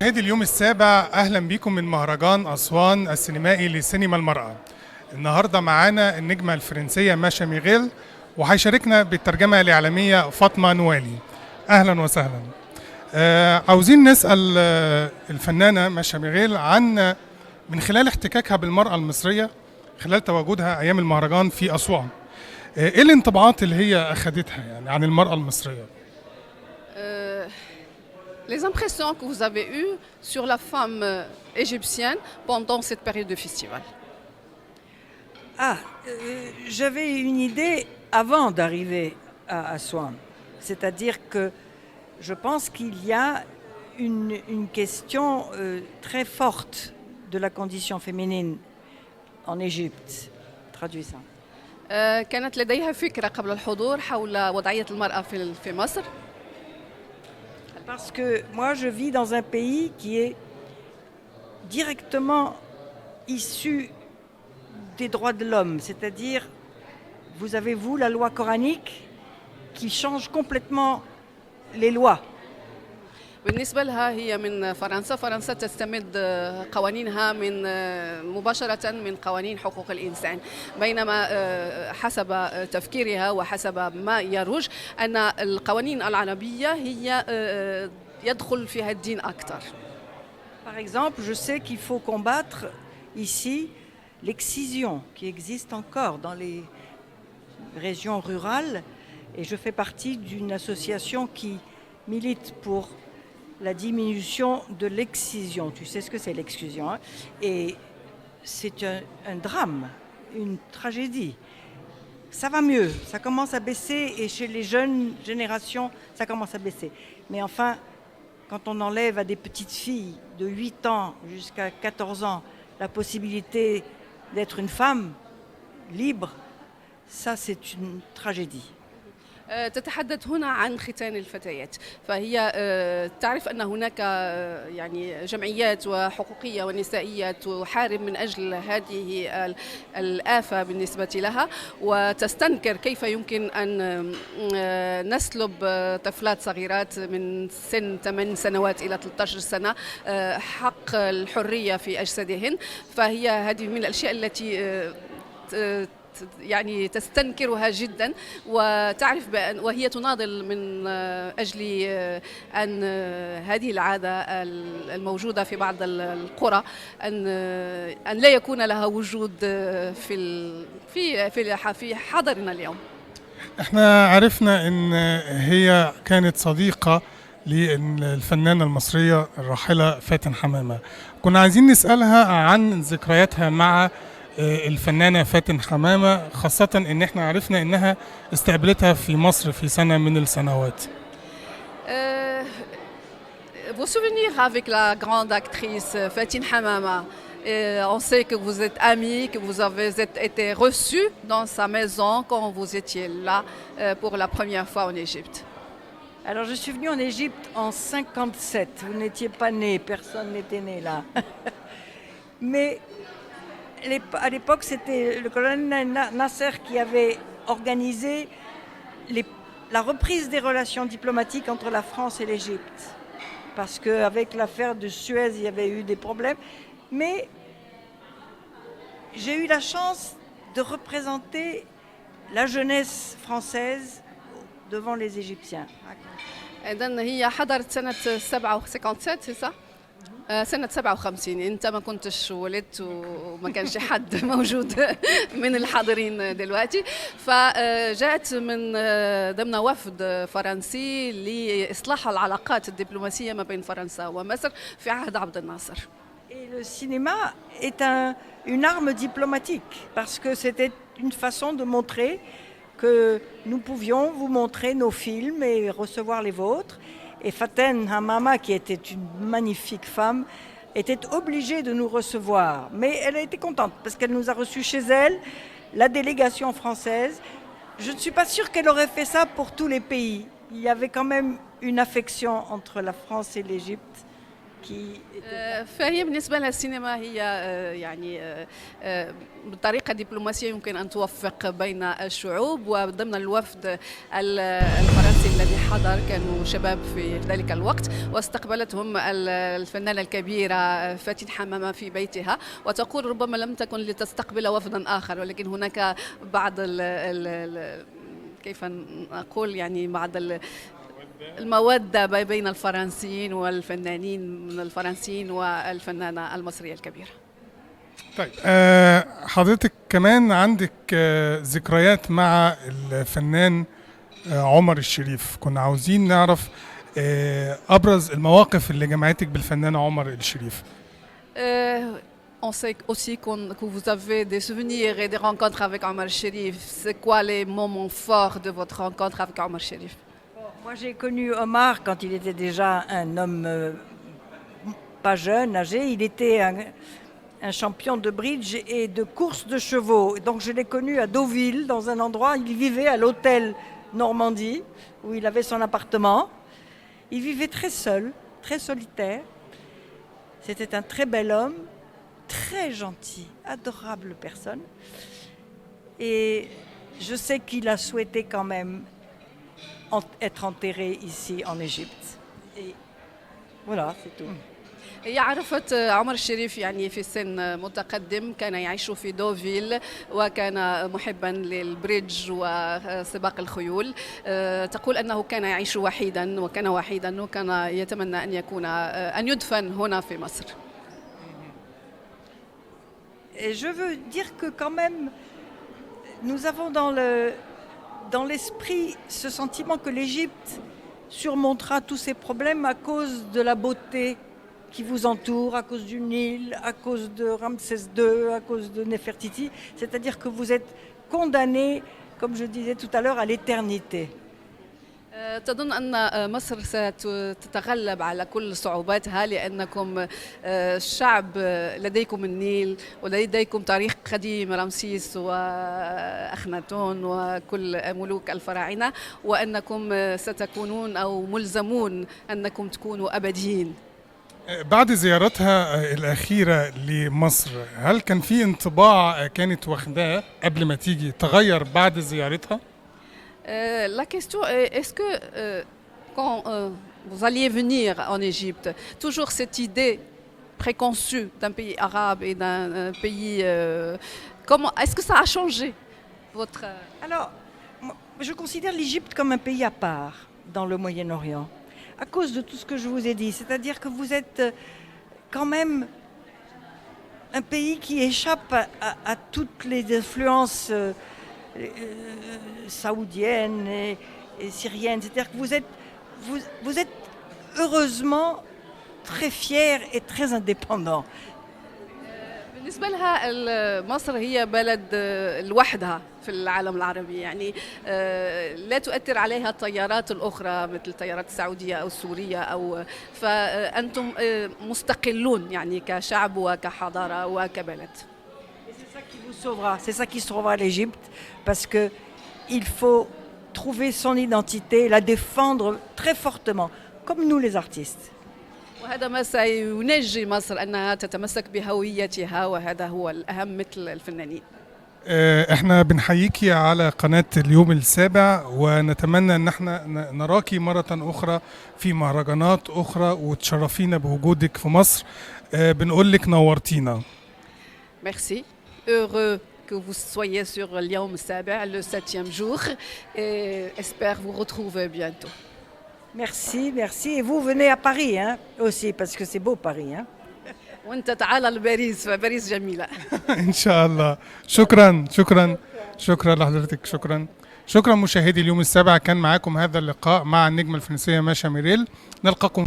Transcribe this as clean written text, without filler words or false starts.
مشاهدي اليوم السابع، أهلا بكم من مهرجان أسوان السينمائي لسينما المرأة. النهاردة معانا النجمة الفرنسية ماشا ميغيل، وهيشاركنا بالترجمة الإعلامية فاطمة نوالي. أهلا وسهلا. عاوزين نسأل الفنانة ماشا ميغيل عن من خلال احتكاكها بالمرأة المصرية خلال تواجدها أيام المهرجان في أسوان، إيه الانطباعات اللي هي أخذتها يعني عن المرأة المصرية؟ Les impressions que vous avez eues sur la femme égyptienne pendant cette période de festival. J'avais une idée avant d'arriver à Aswan. C'est-à-dire que je pense qu'il y a une question très forte de la condition féminine en Égypte. Traduis ça. كانت لديها فكرة قبل الحضور حول وضعية المرأة في مصر. Parce que moi, je vis dans un pays qui est directement issu des droits de l'homme. C'est-à-dire, vous avez, vous, la loi coranique qui change complètement les lois. بالنسبة لها هي من فرنسا تستمد قوانينها من مباشرة من قوانين حقوق الإنسان، بينما حسب تفكيرها وحسب ما يروج أن القوانين العربية هي يدخل فيها الدين أكثر. Par exemple, je sais qu'il faut combattre ici l'excision qui existe encore dans les régions rurales, et je fais partie d'une association qui milite pour la diminution de l'excision. Tu sais ce que c'est l'excision, hein? Et c'est un drame, une tragédie. Ça va mieux, ça commence à baisser, et chez les jeunes générations, ça commence à baisser. Mais enfin, quand on enlève à des petites filles de 8 ans jusqu'à 14 ans la possibilité d'être une femme libre, ça c'est une tragédie. تتحدث هنا عن ختان الفتيات، فهي تعرف أن هناك يعني جمعيات وحقوقية ونسائية تحارب من أجل هذه الآفة بالنسبة لها، وتستنكر كيف يمكن أن نسلب طفلات صغيرات من سن 8 سنوات إلى 13 سنة حق الحرية في أجسادهن. فهي هذه من الأشياء التي يعني تستنكرها جدا، وتعرف بأن وهي تناضل من أجل أن هذه العادة الموجودة في بعض القرى أن لا يكون لها وجود في حاضرنا اليوم. احنا عرفنا ان هي كانت صديقة للفنانة المصرية الراحلة فاتن حمامة. كنا عايزين نسألها عن ذكرياتها مع الفنانة فاتن حمامة، خاصة ان احنا عرفنا انها استقبلتها في مصر في سنة من السنوات. Vos souvenirs avec la grande actrice Fatin Hamama, on sait que vous êtes amis, que vous avez été reçus dans sa maison quand vous étiez là pour la première fois en Égypte. Alors je suis venue en Égypte en 57, vous n'étiez pas né, personne n'était né là. Mais à l'époque, c'était le colonel Nasser qui avait organisé la reprise des relations diplomatiques entre la France et l'Égypte. Parce qu'avec l'affaire de Suez, il y avait eu des problèmes. Mais j'ai eu la chance de représenter la jeunesse française devant les Égyptiens. إذن هي حضرت سنة 57 c'est ça؟ سنة 57. أنت ما كنتش ولدت وما كانش حد موجود من الحاضرين دلوقتي، فجاءت من ضمن وفد فرنسي لإصلاح العلاقات الدبلوماسية ما بين فرنسا ومصر في عهد عبد الناصر. Et le cinéma est une arme diplomatique parce que c'était une façon de montrer que nous pouvions vous montrer nos films et recevoir les vôtres. Et Faten Hamama, qui était une magnifique femme, était obligée de nous recevoir. Mais elle a été contente parce qu'elle nous a reçus chez elle, la délégation française. Je ne suis pas sûre qu'elle aurait fait ça pour tous les pays. Il y avait quand même une affection entre la France et l'Égypte. فهي بالنسبة لها السينما هي يعني بطريقة دبلوماسية يمكن أن توفق بين الشعوب، وضمن الوفد الفرنسي الذي حضر كانوا شباب في ذلك الوقت، واستقبلتهم الفنانة الكبيرة فاتن حمامة في بيتها، وتقول ربما لم تكن لتستقبل وفدا آخر، ولكن هناك بعض كيف نقول يعني بعض المودة بين الفرنسيين والفنانين الفرنسيين والفنانة المصرية الكبيرة. طيب حضرتك كمان عندك ذكريات مع الفنان عمر الشريف، كنا عاوزين نعرف أبرز المواقف اللي جمعتك بالفنان عمر الشريف. On sait aussi que vous avez des souvenirs et des rencontres avec Omar Sherif. C'est quoi les moments forts de votre rencontre avec Omar Sherif? Moi, j'ai connu Omar quand il était déjà un homme pas jeune, âgé. Il était un champion de bridge et de course de chevaux. Donc, je l'ai connu à Deauville, dans un endroit. Il vivait à l'hôtel Normandie, où il avait son appartement. Il vivait très seul, très solitaire. C'était un très bel homme, très gentil, adorable personne. Et je sais qu'il a souhaité quand même être enterré ici en Égypte. Et voilà, c'est tout. هي عرفت عمر الشريف يعني في سن متقدم، كان يعيش في دوفيل وكان محبا للبريدج وسباق الخيول. تقول أنه كان يعيش وحيدا وكان يتمنى أن يدفن هنا في مصر. Et je veux dire que quand même, nous avons dans l'esprit ce sentiment que l'Égypte surmontera tous ses problèmes à cause de la beauté qui vous entoure, à cause du Nil, à cause de Ramsès II, à cause de Nefertiti. C'est-à-dire que vous êtes condamnés, comme je disais tout à l'heure, à l'éternité. تظن أن مصر ستتغلب على كل صعوباتها لأنكم شعب لديكم النيل ولديكم تاريخ قديم رمسيس وأخناتون وكل ملوك الفراعنة، وأنكم ستكونون أو ملزمون أنكم تكونوا أبديين. بعد زيارتها الأخيرة لمصر هل كان في انطباع كانت واخداه قبل ما تيجي تغير بعد زيارتها؟ La question est, est-ce que quand vous alliez venir en Égypte, toujours cette idée préconçue d'un pays arabe et d'un pays... est-ce que ça a changé votre... Alors, je considère l'Égypte comme un pays à part dans le Moyen-Orient, à cause de tout ce que je vous ai dit. C'est-à-dire que vous êtes quand même un pays qui échappe à toutes les influences saoudiennes et syriennes. C'est-à-dire que vous êtes heureusement très fiers et très indépendants. بالنسبة لها مصر هي بلد لوحدها في العالم العربي، يعني لا تؤثر عليها التيارات الأخرى مثل التيارات السعودية أو السورية فأنتم مستقلون يعني كشعب وكحضارة وكبلد. C'est ça qui vous sauvera, c'est ça qui sauvera l'Égypte, parce qu'il faut trouver son identité, la défendre très fortement, comme nous les artistes. وهذا ما سينجي مصر أنها تتمسك بهويتها، وهذا هو الأهم مثل الفنانين. احنا بنحييكي على قناة اليوم السابع، ونتمنى ان احنا نراكي مرة اخرى في مهرجانات اخرى وتشرفينا بوجودك في مصر. بنقول لك نورتينا. Merci. Heureux que vous soyez sur اليوم السابع, le 7e jour, et espère vous retrouver bientôt. Merci, merci. Et vous venez à Paris hein, aussi, parce que c'est beau Paris. Hein. وانت تعال لباريس، فباريس جميلة. إن شاء الله. شكرا لحضرتك. شكرا مشاهدي اليوم السابع، كان معاكم هذا اللقاء مع النجمة الفرنسية ماشا ميريل. نلقاكم